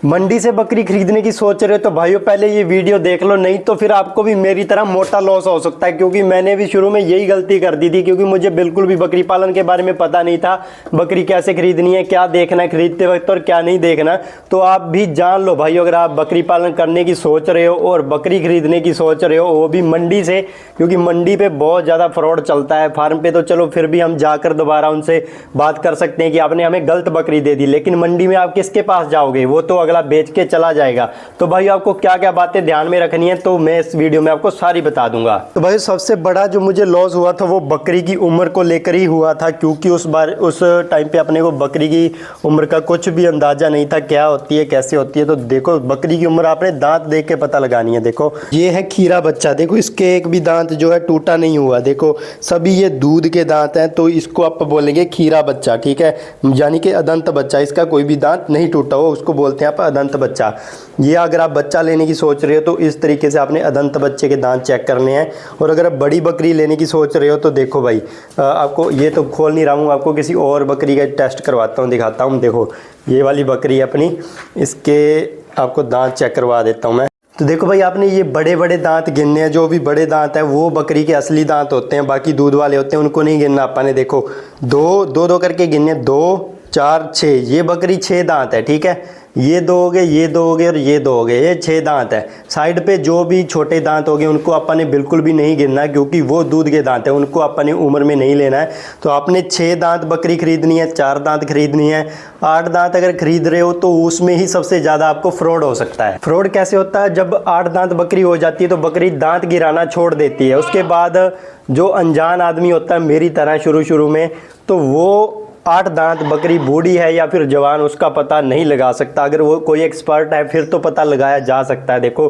मंडी से बकरी खरीदने की सोच रहे हो तो भाइयों पहले ये वीडियो देख लो, नहीं तो फिर आपको भी मेरी तरह मोटा लॉस हो सकता है। क्योंकि मैंने भी शुरू में यही गलती कर दी थी, क्योंकि मुझे बिल्कुल भी बकरी पालन के बारे में पता नहीं था। बकरी कैसे खरीदनी है, क्या देखना है खरीदते वक्त और क्या नहीं देखना। तो आप भी जान लो भाइयों, अगर आप बकरी पालन करने की सोच रहे हो और बकरी खरीदने की सोच रहे हो वो भी मंडी से, क्योंकि मंडी पे बहुत ज़्यादा फ्रॉड चलता है। फार्म पे तो चलो फिर भी हम जाकर दोबारा उनसे बात कर सकते हैं कि आपने हमें गलत बकरी दे दी, लेकिन मंडी में आप किसके पास जाओगे, वो तो अगला बेच के चला जाएगा। तो भाई आपको क्या क्या बातें ध्यान में रखनी है तो मैं इस वीडियो में आपको सारी बता दूंगा। तो भाई सबसे बड़ा जो मुझे लॉस हुआ था वो बकरी की उम्र को लेकर ही हुआ था, क्योंकि उस टाइम पे अपने को बकरी की उम्र का कुछ भी अंदाजा नहीं था, क्या होती है कैसे होती है। तो देखो बकरी की उम्र आपने दांत देख के पता लगानी है। देखो ये है खीरा बच्चा, देखो इसके एक भी दांत जो है टूटा नहीं हुआ। देखो सभी ये दूध के दांत हैं, तो इसको आप बोलेंगे खीरा बच्चा, ठीक है, यानी कि अदंत बच्चा। इसका कोई भी दांत नहीं टूटा हो, उसको बोलते हैं आप अदंत बच्चा। ये अगर आप बच्चा लेने की सोच रहे हो तो इस तरीके से आपने अदंत बच्चे के दांत चेक करने हैं। और अगर आप बड़ी बकरी लेने की सोच रहे हो तो देखो भाई, आपको ये तो खोल नहीं रहा हूँ, आपको किसी और बकरी का टेस्ट करवाता हूँ, दिखाता हूँ। देखो ये वाली बकरी है अपनी, इसके आपको दांत चेक करवा देता हूँ मैं। तो देखो भाई आपने ये बड़े बड़े दांत गिनने हैं। जो भी बड़े दांत है वो बकरी के असली दांत होते हैं, बाकी दूध वाले होते हैं उनको नहीं गिनना अपन ने। देखो दो दो दो करके गिनने, 2 4 6। ये बकरी 6 दांत है, ठीक है। ये 2 हो गए, ये 2 हो गए और ये 2 हो गए, ये 6 दांत है। साइड पे जो भी छोटे दांत हो गए उनको अपन ने बिल्कुल भी नहीं गिनना है, क्योंकि वो दूध के दांत है, उनको अपन ने उम्र में नहीं लेना है। तो आपने 6 दांत बकरी खरीदनी है, 4 दांत खरीदनी है। 8 दांत अगर खरीद रहे हो तो उसमें ही सबसे ज़्यादा आपको फ्रॉड हो सकता है। फ्रॉड कैसे होता है, जब 8 दांत बकरी हो जाती है तो बकरी दांत गिराना छोड़ देती है। उसके बाद जो अनजान आदमी होता है मेरी तरह शुरू में, तो वो 8 दांत बकरी बूढ़ी है या फिर जवान उसका पता नहीं लगा सकता। अगर वो कोई एक्सपर्ट है फिर तो पता लगाया जा सकता है। देखो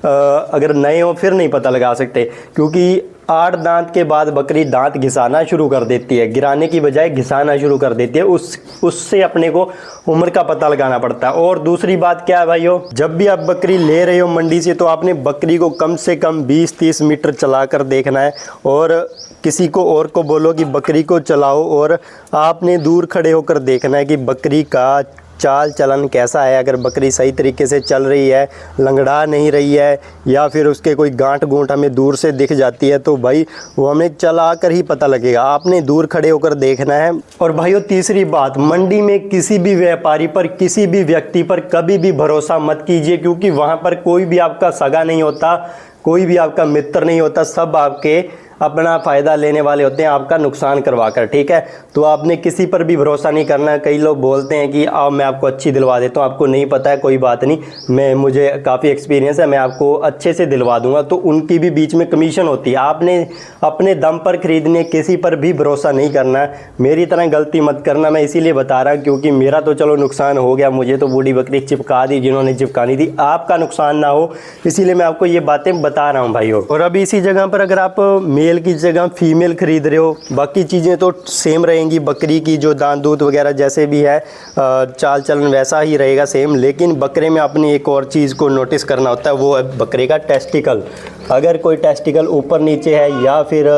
अगर नए हो फिर नहीं पता लगा सकते, क्योंकि 8 दांत के बाद बकरी दांत घिसाना शुरू कर देती है, गिराने की बजाय घिसाना शुरू कर देती है। उससे अपने को उम्र का पता लगाना पड़ता है। और दूसरी बात क्या है भाइयों, जब भी आप बकरी ले रहे हो मंडी से तो आपने बकरी को कम से कम 20-30 मीटर चला कर देखना है। और किसी को और को बोलो कि बकरी को चलाओ, और आपने दूर खड़े होकर देखना है कि बकरी का चाल चलन कैसा है। अगर बकरी सही तरीके से चल रही है, लंगड़ा नहीं रही है, या फिर उसके कोई गांठ गूंठ हमें दूर से दिख जाती है, तो भाई वो हमें चला कर ही पता लगेगा। आपने दूर खड़े होकर देखना है। और भाइयों तीसरी बात, मंडी में किसी भी व्यापारी पर, किसी भी व्यक्ति पर कभी भी भरोसा मत कीजिए, क्योंकि वहाँ पर कोई भी आपका सगा नहीं होता, कोई भी आपका मित्र नहीं होता। सब आपके अपना फ़ायदा लेने वाले होते हैं, आपका नुकसान करवा कर, ठीक है। तो आपने किसी पर भी भरोसा नहीं करना है। कई लोग बोलते हैं कि आओ मैं आपको अच्छी दिलवा देता हूँ, आपको नहीं पता है, कोई बात नहीं, मुझे काफ़ी एक्सपीरियंस है, मैं आपको अच्छे से दिलवा दूंगा। तो उनकी भी बीच में कमीशन होती है। आपने अपने दम पर खरीदने, किसी पर भी भरोसा नहीं करना है। मेरी तरह गलती मत करना, मैं इसीलिए बता रहा हूँ, क्योंकि मेरा तो चलो नुकसान हो गया, मुझे तो बूढ़ी बकरी चिपका दी जिन्होंने चिपकानी थी, आपका नुकसान ना हो, इसीलिए मैं आपको ये बातें बता रहा हूँ भाइयों। और अभी इसी जगह पर अगर आप मेल की जगह फीमेल खरीद रहे हो, बाकी चीज़ें तो सेम रहेंगी। बकरी की जो दांत दूध वगैरह जैसे भी है, चाल चलन वैसा ही रहेगा सेम। लेकिन बकरे में अपनी एक और चीज़ को नोटिस करना होता है, वो है बकरे का टेस्टिकल। अगर कोई टेस्टिकल ऊपर नीचे है या फिर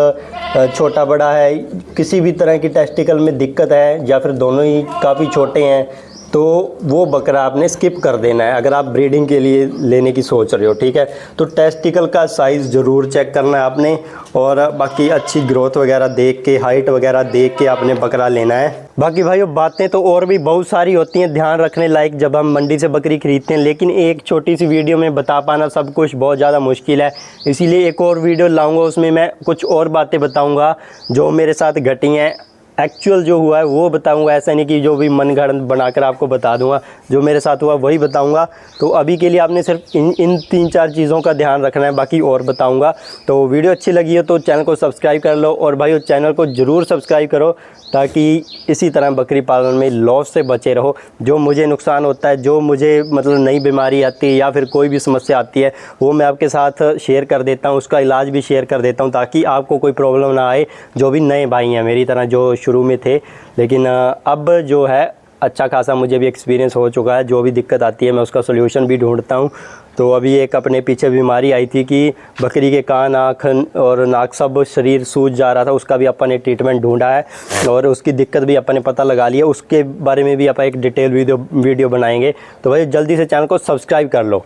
छोटा बड़ा है, किसी भी तरह की टेस्टिकल में दिक्कत है, या फिर दोनों ही काफ़ी छोटे हैं, तो वो बकरा आपने स्किप कर देना है अगर आप ब्रीडिंग के लिए लेने की सोच रहे हो, ठीक है। तो टेस्टिकल का साइज़ ज़रूर चेक करना है आपने, और बाकी अच्छी ग्रोथ वगैरह देख के, हाइट वगैरह देख के आपने बकरा लेना है। बाकी भाइयों बातें तो और भी बहुत सारी होती हैं ध्यान रखने लायक जब हम मंडी से बकरी खरीदते हैं, लेकिन एक छोटी सी वीडियो में बता पाना सब कुछ बहुत ज़्यादा मुश्किल है। इसीलिए एक और वीडियो लाऊंगा, उसमें मैं कुछ और बातें बताऊंगा जो मेरे साथ घटी हैं, एक्चुअल जो हुआ है वो बताऊंगा। ऐसा नहीं कि जो भी मनगढ़ंत बनाकर आपको बता दूंगा, जो मेरे साथ हुआ वही बताऊंगा। तो अभी के लिए आपने सिर्फ इन 3-4 चीज़ों का ध्यान रखना है, बाकी और बताऊंगा। तो वीडियो अच्छी लगी हो तो चैनल को सब्सक्राइब कर लो, और भाई चैनल को ज़रूर सब्सक्राइब करो, ताकि इसी तरह बकरी पालन में लॉस से बचे रहो। जो मुझे नुकसान होता है, जो मुझे मतलब नई बीमारी आती है या फिर कोई भी समस्या आती है, वो मैं आपके साथ शेयर कर देता हूँ, उसका इलाज भी शेयर कर देता हूँ, ताकि आपको कोई प्रॉब्लम ना आए। जो भी नए भाई हैं मेरी तरह, जो शुरू में थे लेकिन अब जो है अच्छा खासा मुझे भी एक्सपीरियंस हो चुका है। जो भी दिक्कत आती है मैं उसका सोल्यूशन भी ढूंढता हूँ। तो अभी एक अपने पीछे बीमारी आई थी कि बकरी के कान, आँख और नाक सब शरीर सूज जा रहा था, उसका भी अपन ने ट्रीटमेंट ढूंढा है और उसकी दिक्कत भी अपन ने पता लगा लिया। उसके बारे में भी अपन एक डिटेल वीडियो बनाएंगे। तो भाई जल्दी से चैनल को सब्सक्राइब कर लो।